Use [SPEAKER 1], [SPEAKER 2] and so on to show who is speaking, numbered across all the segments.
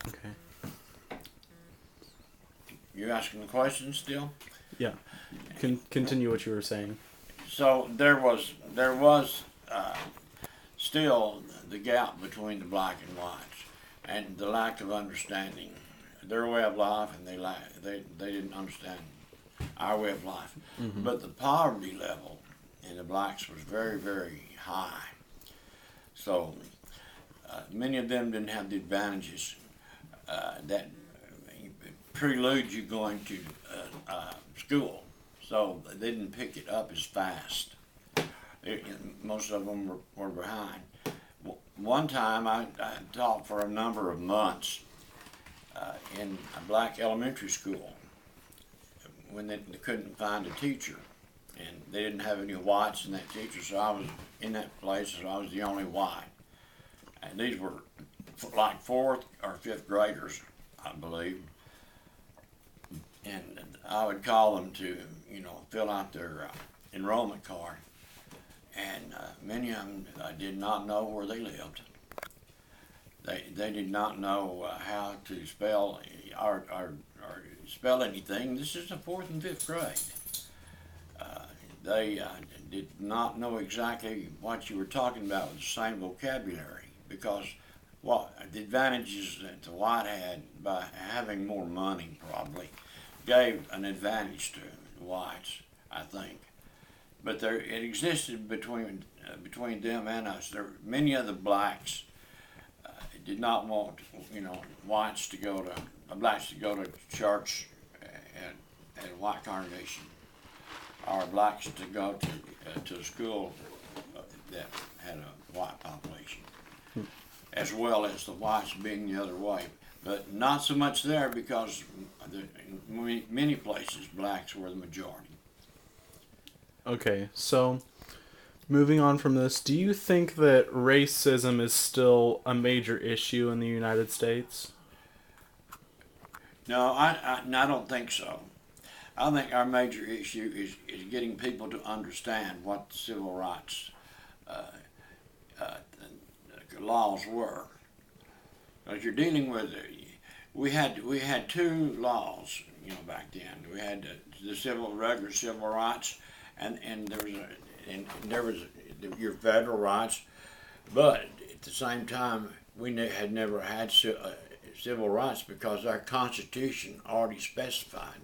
[SPEAKER 1] Okay.
[SPEAKER 2] You asking the question still?
[SPEAKER 1] Yeah. Continue what you were saying.
[SPEAKER 2] So there was still the gap between the black and whites, and the lack of understanding their way of life, and they didn't understand our way of life.
[SPEAKER 1] Mm-hmm.
[SPEAKER 2] But the poverty level in the blacks was very, very high. So many of them didn't have the advantages that prelude you going to school. So they didn't pick it up as fast. Most of them were behind. One time I taught for a number of months in a black elementary school when they couldn't find a teacher. And they didn't have any whites in that teacher, so I was in that place, so I was the only white. And these were like fourth or fifth graders, I believe. And I would call them to, fill out their enrollment card. And many of them did not know where they lived. They did not know how to spell or spell anything. This is the fourth and fifth grade. They did not know exactly what you were talking about with the same vocabulary, because the advantages that the white had by having more money probably gave an advantage to the whites, I think. But it existed between them and us. Many of the blacks did not want blacks to go to church at a white congregation, or blacks to go to a school that had a white population, as well as the whites being the other way. But not so much there, because in many places blacks were the majority.
[SPEAKER 1] Okay, so moving on from this, do you think that racism is still a major issue in the United States?
[SPEAKER 2] No, I don't think so. I think our major issue is getting people to understand what civil rights uh, laws were. Because you're dealing with, we had two laws, back then. We had the regular civil rights, and there was your federal rights. But at the same time, we had never had civil rights, because our Constitution already specified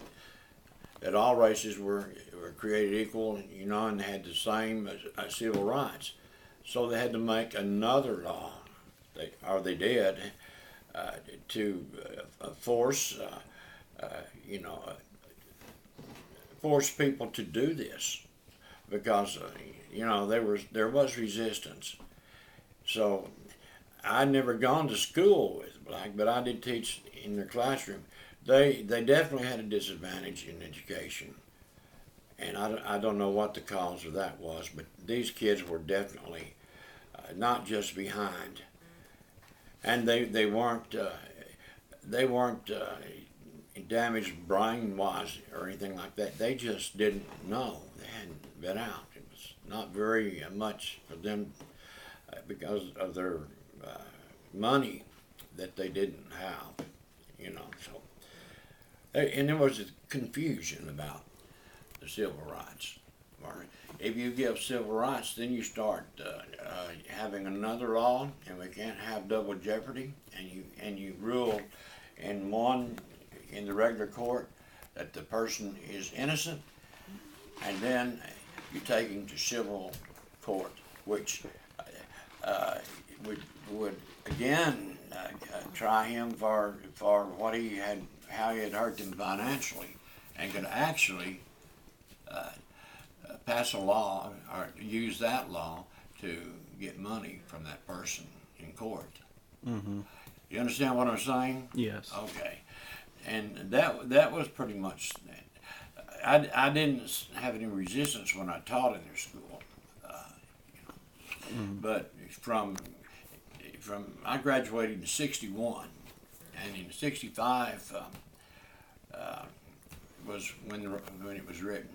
[SPEAKER 2] that all races were created equal, and had the same civil rights. So they had to make another law, they did, to force, force people to do this, because there was resistance. So I'd never gone to school with black, but I did teach in their classroom. They definitely had a disadvantage in education, and I don't know what the cause of that was, but these kids were definitely not just behind, and they weren't damaged brain-wise or anything like that. They just didn't know. They hadn't been out. It was not very much for them because of their money that they didn't have, So, and there was a confusion about the civil rights. If you give civil rights, then you start having another law, and we can't have double jeopardy, and you rule in the regular court that the person is innocent, and then you take him to civil court, which would again try him for what how he had hurt them financially, and could actually pass a law or use that law to get money from that person in court.
[SPEAKER 1] Mm-hmm.
[SPEAKER 2] You understand what I'm saying?
[SPEAKER 1] Yes.
[SPEAKER 2] Okay. And that was pretty much that. I didn't have any resistance when I taught in their school, but from I graduated in '61, and in '65 was when it was written.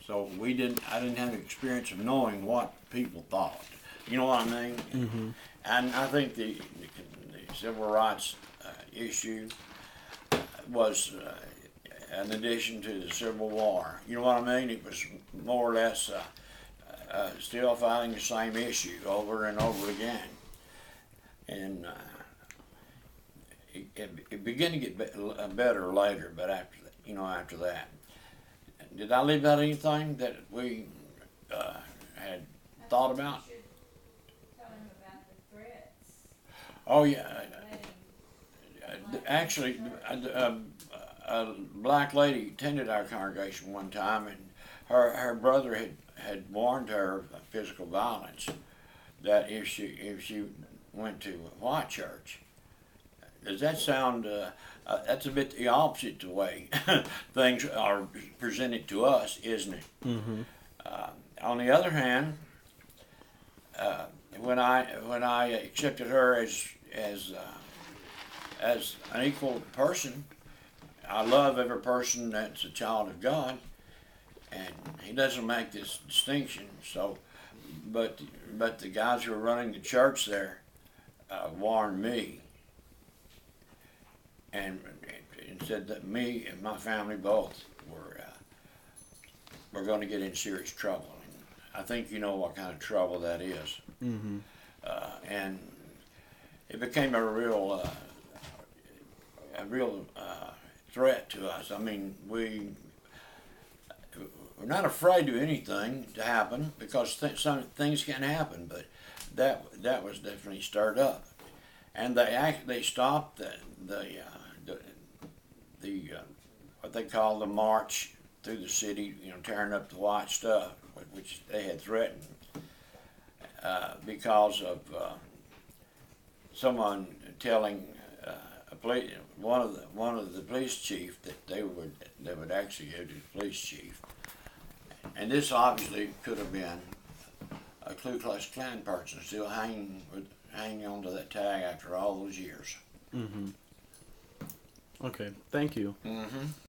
[SPEAKER 2] So I didn't have the experience of knowing what people thought. You know what I mean?
[SPEAKER 1] Mm-hmm.
[SPEAKER 2] And I think the civil rights issue was an addition to the Civil War. You know what I mean? It was more or less still fighting the same issue over and over again. And it began to get better later, but after that. Did I leave out anything that we had thought about?
[SPEAKER 3] You should tell him about the threats.
[SPEAKER 2] Oh yeah,
[SPEAKER 3] Letting
[SPEAKER 2] actually, a black lady attended our congregation one time, and her brother had warned her of physical violence. That if she went to a white church, does that sound? That's a bit the opposite the way things are presented to us, isn't it?
[SPEAKER 1] Mm-hmm.
[SPEAKER 2] On the other hand, when I accepted her as an equal person, I love every person that's a child of God, and He doesn't make this distinction. So, but the guys who are running the church there warned me and said that me and my family both were going to get in serious trouble. And I think you know what kind of trouble that is.
[SPEAKER 1] Mm-hmm.
[SPEAKER 2] And it became a real threat to us. I mean, we're not afraid of anything to happen because some things can happen, but that was definitely stirred up, and they stopped the what they call the march through the city, tearing up the white stuff, which they had threatened because of someone telling one of the police chief that they would actually go to the police chief, and this obviously could have been a Ku Klux Klan person still hanging on to that tag after all those years.
[SPEAKER 1] Mm-hmm. Okay, thank you.
[SPEAKER 2] Mm-hmm.